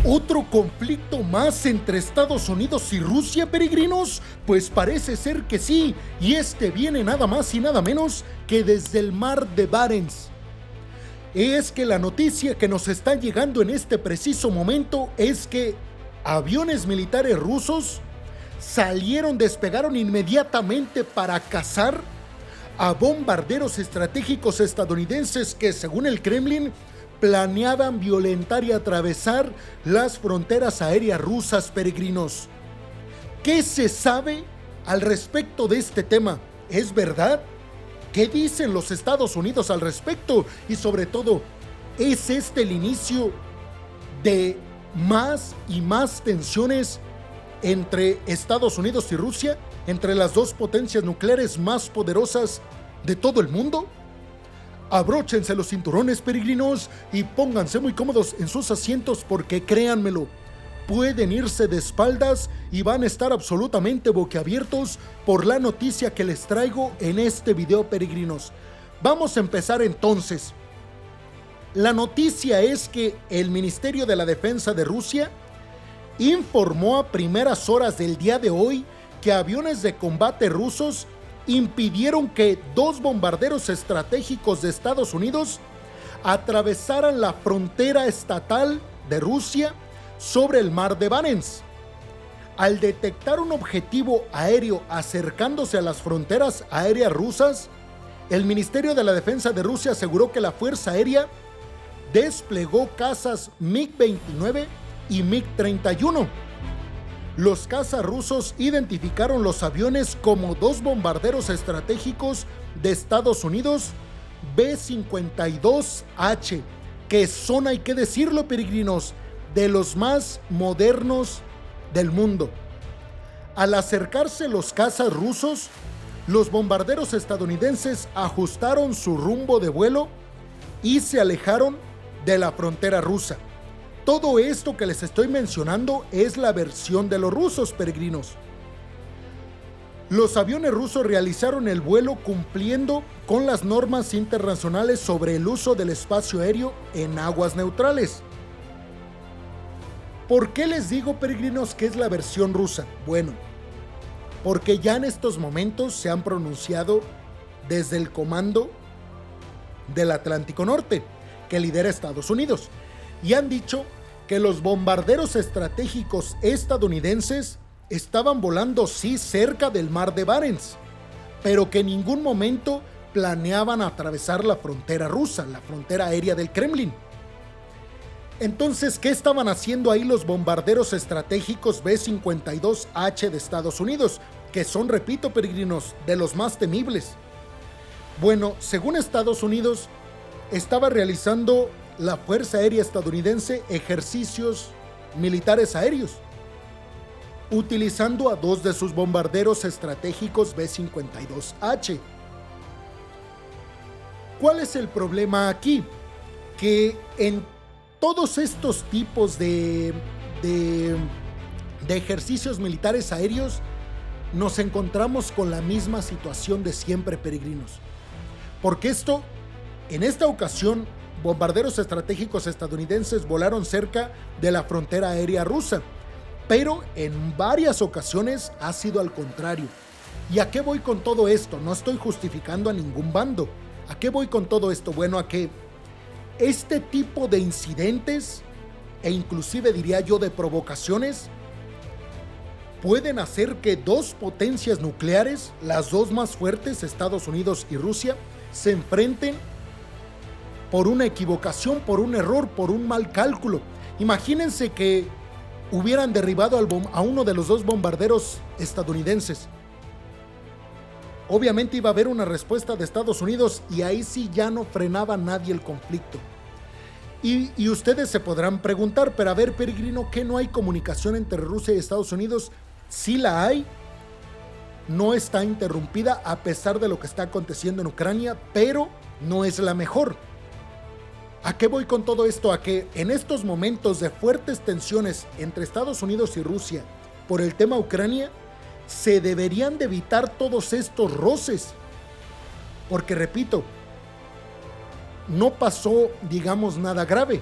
¿Otro conflicto más entre Estados Unidos y Rusia, peregrinos? Pues parece ser que sí, y este viene nada más y nada menos que desde el mar de Barents. Es que la noticia que nos está llegando en este preciso momento es que aviones militares rusos despegaron inmediatamente para cazar a bombarderos estratégicos estadounidenses que, según el Kremlin, planeaban violentar y atravesar las fronteras aéreas rusas, peregrinos. ¿Qué se sabe al respecto de este tema? ¿Es verdad? ¿Qué dicen los Estados Unidos al respecto? Y sobre todo, ¿es este el inicio de más y más tensiones entre Estados Unidos y Rusia, entre las dos potencias nucleares más poderosas de todo el mundo? Abróchense los cinturones, peregrinos, y pónganse muy cómodos en sus asientos porque, créanmelo, pueden irse de espaldas y van a estar absolutamente boquiabiertos por la noticia que les traigo en este video, peregrinos. Vamos a empezar entonces. La noticia es que el Ministerio de la Defensa de Rusia informó a primeras horas del día de hoy que aviones de combate rusos impidieron que dos bombarderos estratégicos de Estados Unidos atravesaran la frontera estatal de Rusia sobre el mar de Barents. Al detectar un objetivo aéreo acercándose a las fronteras aéreas rusas, el Ministerio de la Defensa de Rusia aseguró que la Fuerza Aérea desplegó cazas MiG-29 y MiG-31. Los cazas rusos identificaron los aviones como dos bombarderos estratégicos de Estados Unidos B-52H, que son, hay que decirlo, peregrinos, de los más modernos del mundo. Al acercarse los cazas rusos, los bombarderos estadounidenses ajustaron su rumbo de vuelo y se alejaron de la frontera rusa. Todo esto que les estoy mencionando es la versión de los rusos, peregrinos. Los aviones rusos realizaron el vuelo cumpliendo con las normas internacionales sobre el uso del espacio aéreo en aguas neutrales. ¿Por qué les digo, peregrinos, que es la versión rusa? Bueno, porque ya en estos momentos se han pronunciado desde el Comando del Atlántico Norte, que lidera Estados Unidos, y han dicho que los bombarderos estratégicos estadounidenses estaban volando sí cerca del mar de Barents, pero que en ningún momento planeaban atravesar la frontera rusa, la frontera aérea del Kremlin. Entonces, ¿qué estaban haciendo ahí los bombarderos estratégicos B-52H de Estados Unidos? Que son, repito, peregrinos, de los más temibles. Bueno, según Estados Unidos, estaba realizando la Fuerza Aérea estadounidense ejercicios militares aéreos, utilizando a dos de sus bombarderos estratégicos B-52H. ¿Cuál es el problema aquí? Que en todos estos tipos de ejercicios militares aéreos nos encontramos con la misma situación de siempre, peregrinos. Porque en esta ocasión, bombarderos estratégicos estadounidenses volaron cerca de la frontera aérea rusa, pero en varias ocasiones ha sido al contrario. ¿Y a qué voy con todo esto? No estoy justificando a ningún bando. ¿A qué voy con todo esto? Bueno, a que este tipo de incidentes, e inclusive diría yo de provocaciones, pueden hacer que dos potencias nucleares, las dos más fuertes, Estados Unidos y Rusia, se enfrenten por una equivocación, por un error, por un mal cálculo. Imagínense que hubieran derribado a uno de los dos bombarderos estadounidenses. Obviamente iba a haber una respuesta de Estados Unidos y ahí sí ya no frenaba nadie el conflicto. Y ustedes se podrán preguntar, pero a ver, peregrino, ¿qué no hay comunicación entre Rusia y Estados Unidos? Sí la hay. No está interrumpida a pesar de lo que está aconteciendo en Ucrania, pero no es la mejor. ¿A qué voy con todo esto? A que en estos momentos de fuertes tensiones entre Estados Unidos y Rusia por el tema Ucrania, se deberían de evitar todos estos roces. Porque, repito, no pasó, digamos, nada grave.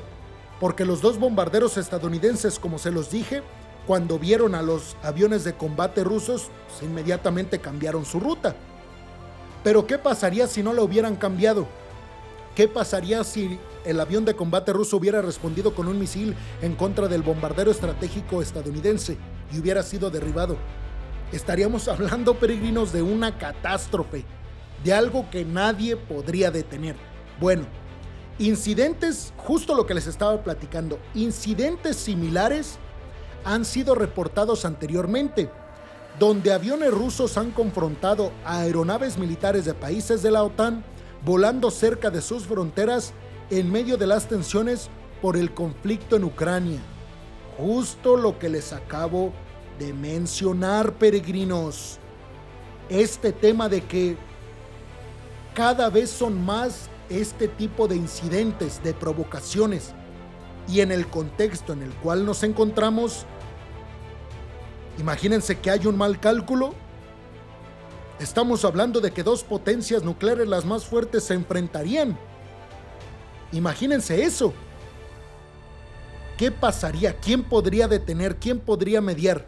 porque los dos bombarderos estadounidenses, como se los dije, cuando vieron a los aviones de combate rusos, pues inmediatamente cambiaron su ruta. Pero ¿qué pasaría si no lo hubieran cambiado? ¿Qué pasaría si el avión de combate ruso hubiera respondido con un misil en contra del bombardero estratégico estadounidense y hubiera sido derribado? Estaríamos hablando, peregrinos, de una catástrofe, de algo que nadie podría detener. Bueno, incidentes, justo lo que les estaba platicando, incidentes similares han sido reportados anteriormente, donde aviones rusos han confrontado a aeronaves militares de países de la OTAN volando cerca de sus fronteras en medio de las tensiones por el conflicto en Ucrania. Justo lo que les acabo de mencionar, peregrinos. Este tema de que cada vez son más este tipo de incidentes, de provocaciones, y en el contexto en el cual nos encontramos, imagínense que hay un mal cálculo. Estamos hablando de que dos potencias nucleares, las más fuertes, se enfrentarían. Imagínense eso. ¿Qué pasaría? ¿Quién podría detener? ¿Quién podría mediar?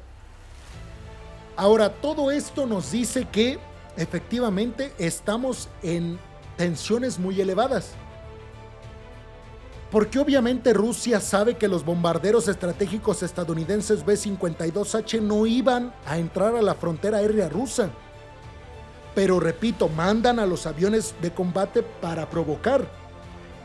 Ahora, todo esto nos dice que efectivamente estamos en tensiones muy elevadas. Porque obviamente Rusia sabe que los bombarderos estratégicos estadounidenses B-52H no iban a entrar a la frontera aérea rusa. Pero repito, mandan a los aviones de combate para provocar.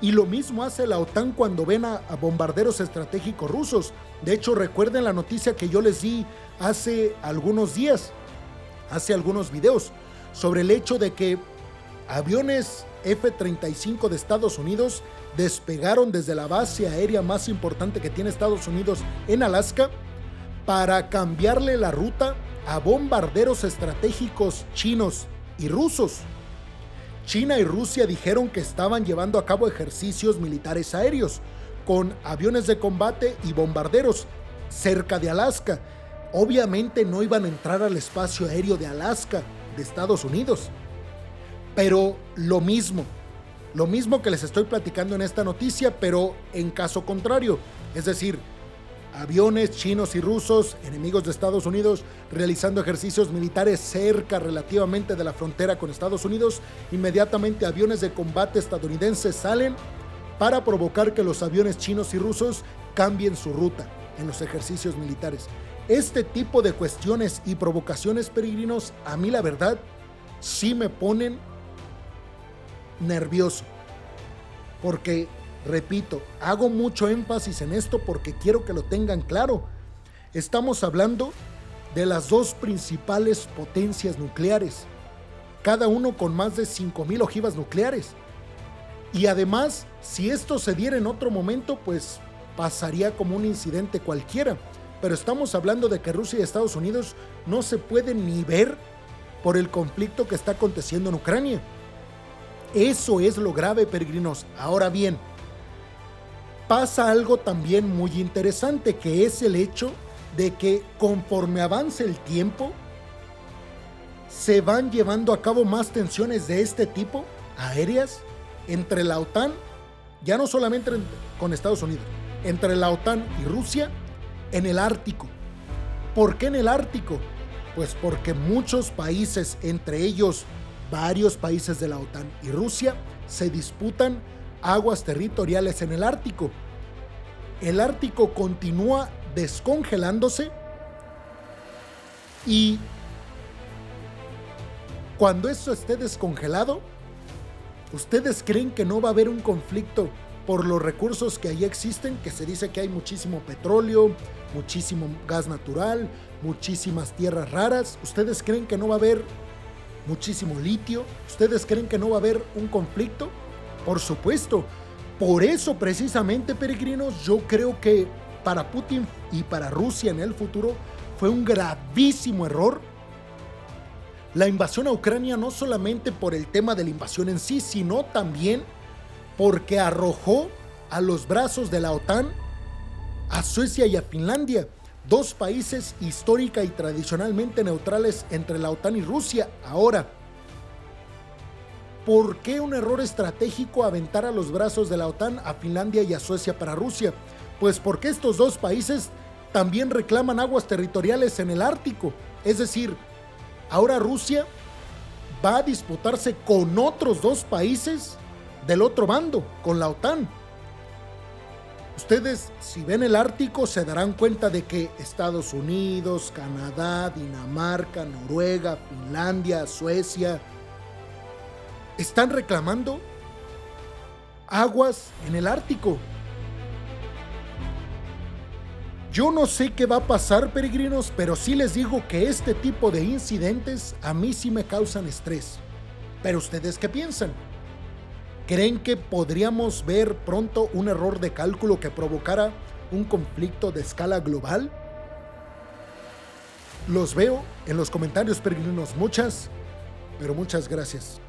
Y lo mismo hace la OTAN cuando ven a bombarderos estratégicos rusos. De hecho, recuerden la noticia que yo les di hace algunos días, hace algunos videos, sobre el hecho de que aviones F-35 de Estados Unidos despegaron desde la base aérea más importante que tiene Estados Unidos en Alaska para cambiarle la ruta a bombarderos estratégicos chinos y rusos. China y Rusia dijeron que estaban llevando a cabo ejercicios militares aéreos con aviones de combate y bombarderos cerca de Alaska. Obviamente no iban a entrar al espacio aéreo de Alaska, de Estados Unidos. Pero lo mismo que les estoy platicando en esta noticia, pero en caso contrario. Es decir, aviones chinos y rusos, enemigos de Estados Unidos, realizando ejercicios militares cerca relativamente de la frontera con Estados Unidos. Inmediatamente aviones de combate estadounidenses salen para provocar que los aviones chinos y rusos cambien su ruta en los ejercicios militares. Este tipo de cuestiones y provocaciones, peregrinos, a mí la verdad sí me ponen nervioso. Porque, repito, hago mucho énfasis en esto porque quiero que lo tengan claro. Estamos hablando de las dos principales potencias nucleares, cada uno con más de 5,000 ojivas nucleares. Y además, si esto se diera en otro momento, pues pasaría como un incidente cualquiera. Pero estamos hablando de que Rusia y Estados Unidos no se pueden ni ver por el conflicto que está aconteciendo en Ucrania. Eso es lo grave, peregrinos. Ahora bien, pasa algo también muy interesante, que es el hecho de que conforme avance el tiempo, se van llevando a cabo más tensiones de este tipo, aéreas, entre la OTAN, ya no solamente con Estados Unidos, entre la OTAN y Rusia, en el Ártico. ¿Por qué en el Ártico? Pues porque muchos países, entre ellos varios países de la OTAN y Rusia, se disputan aguas territoriales en el Ártico. El Ártico continúa descongelándose y cuando eso esté descongelado, ¿ustedes creen que no va a haber un conflicto por los recursos que allí existen? Que se dice que hay muchísimo petróleo, muchísimo gas natural, muchísimas tierras raras. ¿Ustedes creen que no va a haber muchísimo litio? ¿Ustedes creen que no va a haber un conflicto? Por supuesto. Por eso precisamente, peregrinos, yo creo que para Putin y para Rusia en el futuro fue un gravísimo error la invasión a Ucrania, no solamente por el tema de la invasión en sí, sino también porque arrojó a los brazos de la OTAN a Suecia y a Finlandia, dos países histórica y tradicionalmente neutrales entre la OTAN y Rusia. Ahora, ¿Por qué un error estratégico aventar a los brazos de la OTAN a Finlandia y a Suecia para Rusia? Pues porque estos dos países también reclaman aguas territoriales en el Ártico. Es decir, ahora Rusia va a disputarse con otros dos países del otro bando, con la OTAN. Ustedes, si ven el Ártico, se darán cuenta de que Estados Unidos, Canadá, Dinamarca, Noruega, Finlandia, Suecia, están reclamando aguas en el Ártico. Yo no sé qué va a pasar, peregrinos, pero sí les digo que este tipo de incidentes a mí sí me causan estrés. ¿Pero ustedes qué piensan? ¿Creen que podríamos ver pronto un error de cálculo que provocara un conflicto de escala global? Los veo en los comentarios, peregrinos. Muchas, pero muchas gracias.